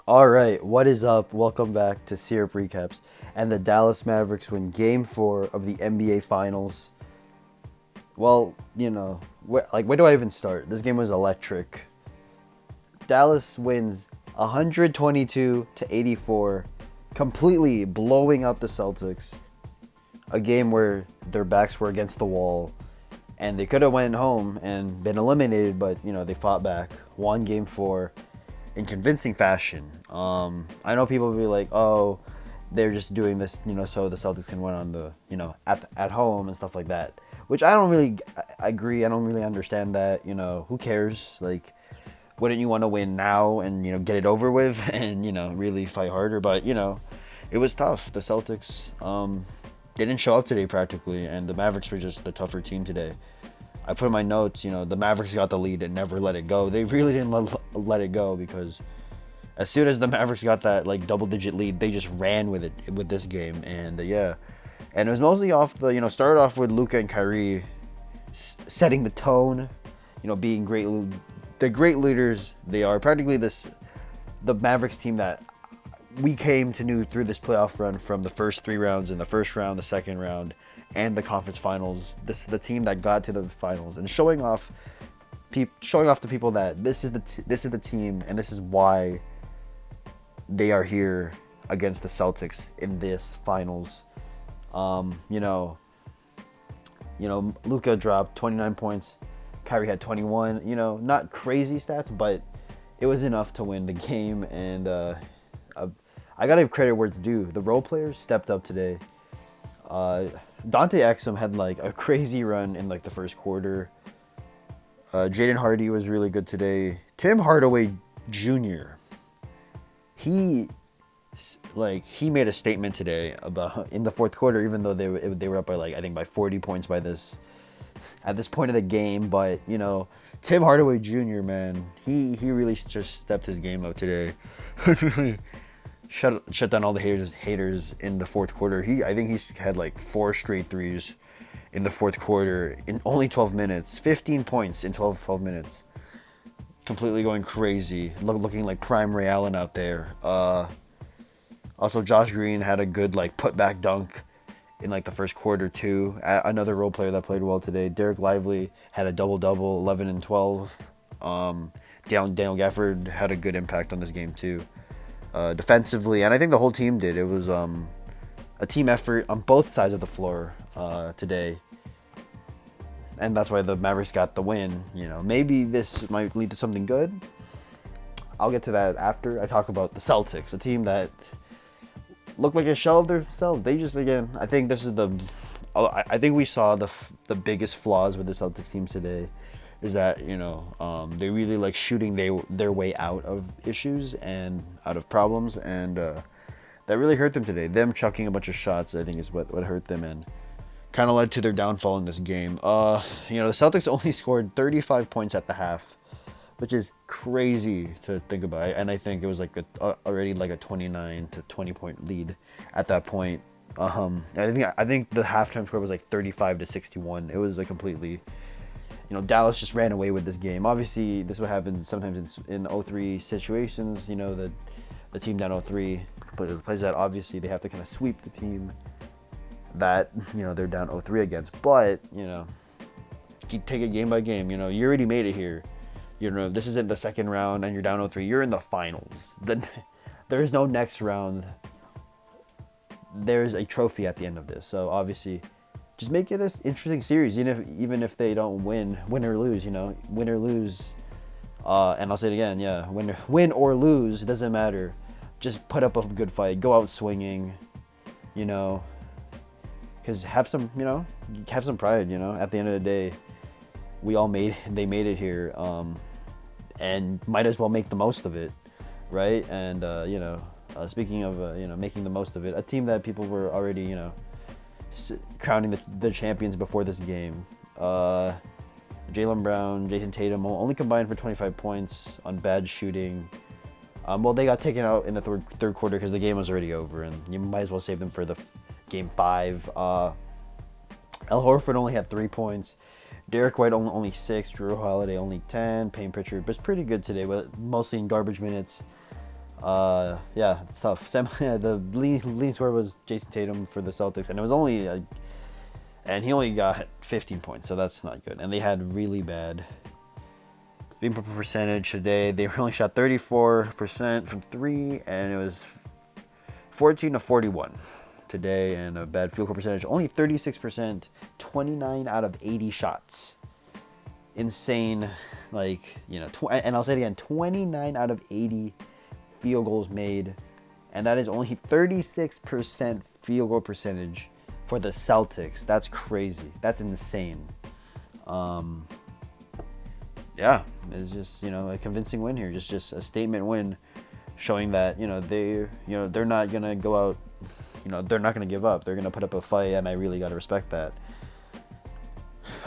All right, what is up? Welcome back to Syrup Recaps. And the Dallas Mavericks win Game 4 of the NBA Finals. Well, where do I even start? This game was electric. Dallas wins 122 to 84, completely blowing out the Celtics. A game where their backs were against the wall, and they could have went home and been eliminated, but they fought back, won Game 4 in convincing fashion. I know people will be like, "Oh, they're just doing this, so the Celtics can win on the, at home and stuff like that." Which I don't really I agree. I don't really understand that. Who cares? Like, wouldn't you want to win now and get it over with and really fight harder? But it was tough. The Celtics they didn't show up today practically, and the Mavericks were just the tougher team today. I put in my notes, the Mavericks got the lead and never let it go. They really didn't let it go because as soon as the Mavericks got that double-digit lead, they just ran with it with this game, and yeah, and it was mostly off the started off with Luka and Kyrie setting the tone, being the great leaders they are. Practically the Mavericks team that we came to know through this playoff run from the first three rounds, in the first round, the second round, and the conference finals. This is the team that got to the finals and showing off to people that this is the team and this is why they are here against the Celtics in this finals. Luka dropped 29 points. Kyrie had 21. Not crazy stats, but it was enough to win the game. And I gotta give credit where it's due. The role players stepped up today. Dante Exum had a crazy run in the first quarter. Jaden Hardy was really good today. Tim Hardaway Jr. He made a statement today about in the fourth quarter, even though they were up by I think by 40 points at this point of the game. But Tim Hardaway Jr. man, he really just stepped his game up today. shut down all the haters in the fourth quarter. I think he had 4 straight threes in the fourth quarter in only 12 minutes. 15 points in 12 minutes. Completely going crazy, looking like prime Ray Allen out there. Also, Josh Green had a good putback dunk in the first quarter too. Another role player that played well today. Derek Lively had a double-double, 11 and 12. Daniel Gafford had a good impact on this game too. Defensively, and I think the whole team did. It was a team effort on both sides of the floor today, and that's why the Mavericks got the win. Maybe this might lead to something good. I'll get to that after I talk about the Celtics, a team that looked like a shell of themselves. They just, again, I think this is I think we saw the biggest flaws with the Celtics teams today. Is that they really shooting their way out of issues and out of problems, and that really hurt them today. Them chucking a bunch of shots, I think, is what hurt them and kind of led to their downfall in this game. The Celtics only scored 35 points at the half, which is crazy to think about. And I think it was already a 29 to 20 point lead at that point. I think the halftime score was 35 to 61. It was completely. Dallas just ran away with this game. Obviously, this would happen sometimes in 0-3 situations. The team down 0-3 completely plays that. Obviously, they have to kind of sweep the team that they're down 0-3 against. But take it game by game. You already made it here. This isn't the second round and you're down 0-3. You're in the finals. Then there is no next round. There's a trophy at the end of this. So obviously, just make it an interesting series, even if they don't win or lose, win or lose. And I'll say it again, yeah, win or lose, it doesn't matter. Just put up a good fight, go out swinging, because have some pride, At the end of the day, they made it here, and might as well make the most of it, right? And speaking of making the most of it, a team that people were already crowning the champions before this game. Jalen Brown, Jason Tatum only combined for 25 points on bad shooting. Well, they got taken out in the third quarter because the game was already over, and you might as well save them for the game 5. Al Horford only had 3 points. Derek White only 6. Drew Holiday only 10. Payne Pritchard was pretty good today, but mostly in garbage minutes. Yeah, it's tough. The leading scorer was Jason Tatum for the Celtics, and it was only and he only got 15 points, so that's not good. And they had really bad beam percentage today. They only shot 34% from three, and it was 14 to 41 today, and a bad field goal percentage. Only 36%, 29 out of 80 shots. Insane, and I'll say it again, 29 out of 80 field goals made, and that is only 36% field goal percentage for the Celtics. That's crazy. That's insane. Yeah, it's just a convincing win here. Just a statement win, showing that they're not gonna go out. They're not gonna give up. They're gonna put up a fight, and I really gotta respect that.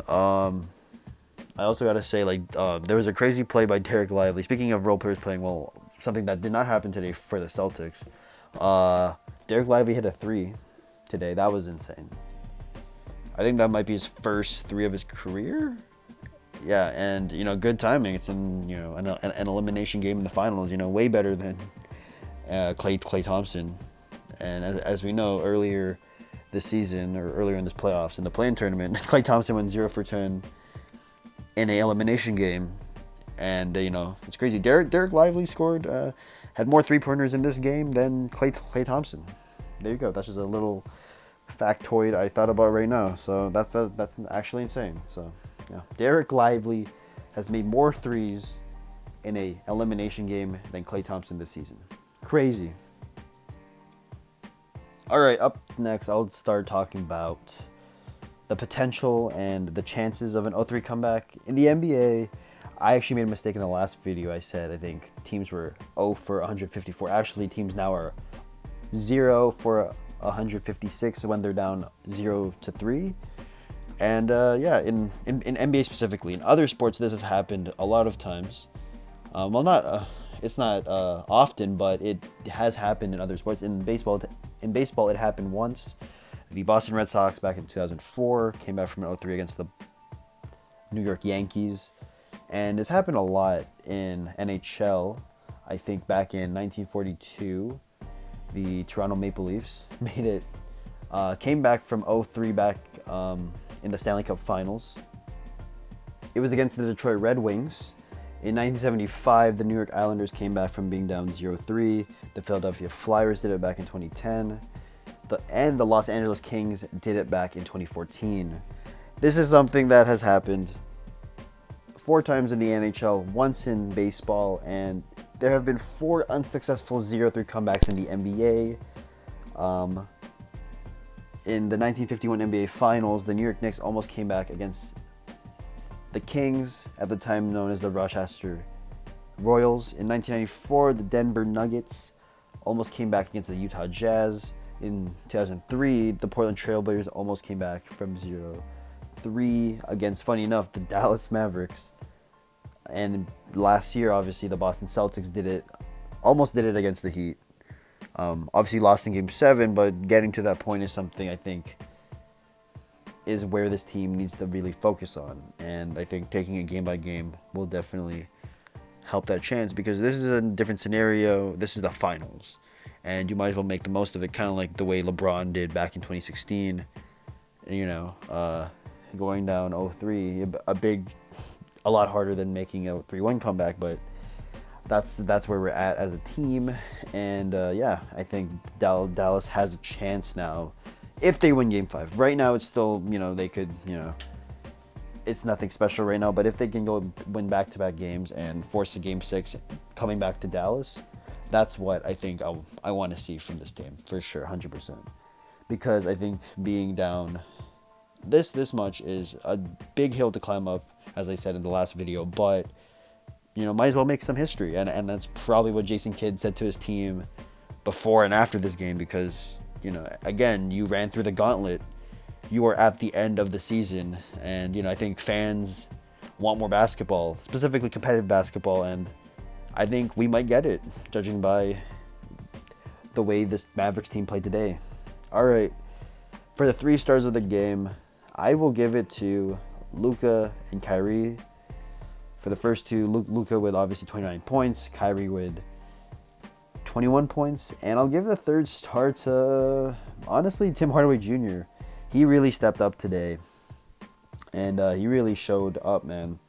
I also gotta say, there was a crazy play by Derek Lively. Speaking of role players playing well, something that did not happen today for the Celtics. Derek Lively hit a 3 today. That was insane. I think that might be his first 3 of his career. Yeah, and good timing. It's in an elimination game in the finals. Way better than Klay Thompson. And as we know, earlier this season or earlier in this playoffs in the play-in tournament, Klay Thompson went 0 for 10 in an elimination game. And it's crazy. Derek Lively scored, had more 3-pointers in this game than Klay Thompson. There you go. That's just a little factoid I thought about right now. So that's actually insane. So yeah, Derek Lively has made more threes in a elimination game than Klay Thompson this season. Crazy. All right, up next, I'll start talking about the potential and the chances of an 0-3 comeback in the NBA. I actually made a mistake in the last video. I said I think teams were 0 for 154. Actually, teams now are 0 for 156 when they're down 0-3. And in NBA specifically, in other sports, this has happened a lot of times. It's not often, but it has happened in other sports. In baseball, it happened once. The Boston Red Sox back in 2004 came back from an 0-3 against the New York Yankees. And it's happened a lot in NHL. I think back in 1942, the Toronto Maple Leafs came back from 0-3 back in the Stanley Cup Finals. It was against the Detroit Red Wings. In 1975, the New York Islanders came back from being down 0-3. The Philadelphia Flyers did it back in 2010. And the Los Angeles Kings did it back in 2014. This is something that has happened 4 times in the NHL, once in baseball, and there have been 4 unsuccessful 0-3 comebacks in the NBA. In the 1951 NBA Finals, the New York Knicks almost came back against the Kings, at the time known as the Rochester Royals. In 1994, the Denver Nuggets almost came back against the Utah Jazz. In 2003, the Portland Trailblazers almost came back from 0-3 against, funny enough, the Dallas Mavericks. And last year, obviously, the Boston Celtics almost did it against the Heat. Obviously lost in Game 7, but getting to that point is something I think is where this team needs to really focus on. And I think taking it game by game will definitely help that chance, because this is a different scenario. This is the finals, and you might as well make the most of it, kind of like the way LeBron did back in 2016. Going down 0-3, a lot harder than making a 3-1 comeback, but that's where we're at as a team. And I think Dallas has a chance now if they win Game 5. Right now, it's still, they could, it's nothing special right now, but if they can go win back-to-back games and force a Game 6 coming back to Dallas, that's what I think I want to see from this team, for sure, 100%. Because I think being down this much is a big hill to climb up, as I said in the last video, but might as well make some history. And that's probably what Jason Kidd said to his team before and after this game, because again, you ran through the gauntlet. You are at the end of the season, and I think fans want more basketball, specifically competitive basketball, and I think we might get it, judging by the way this Mavericks team played today. All right, for the 3 stars of the game, I will give it to Luka and Kyrie. For the first 2, Luka with obviously 29 points, Kyrie with 21 points. And I'll give the third star to, honestly, Tim Hardaway Jr. He really stepped up today. And he really showed up, man.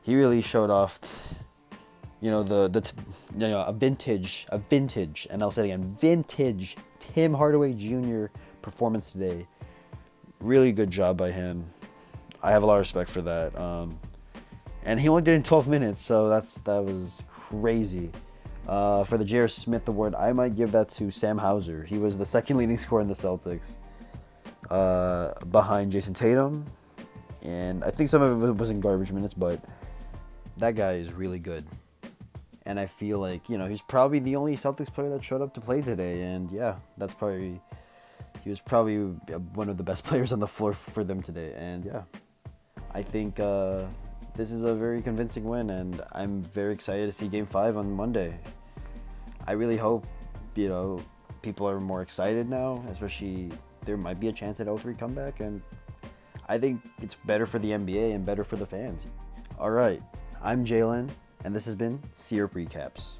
He really showed off, a vintage, and I'll say it again, vintage Tim Hardaway Jr. performance today. Really good job by him. I have a lot of respect for that. And he only did it in 12 minutes, so that was crazy. For the J.R. Smith Award, I might give that to Sam Hauser. He was the second leading scorer in the Celtics, behind Jason Tatum. And I think some of it was in garbage minutes, but that guy is really good. And I feel like, he's probably the only Celtics player that showed up to play today. And yeah, he was probably one of the best players on the floor for them today. And yeah, I think this is a very convincing win, and I'm very excited to see Game 5 on Monday. I really hope, people are more excited now, especially there might be a chance at 0-3 comeback, and I think it's better for the NBA and better for the fans. All right, I'm Jalen, and this has been Syrup Recaps.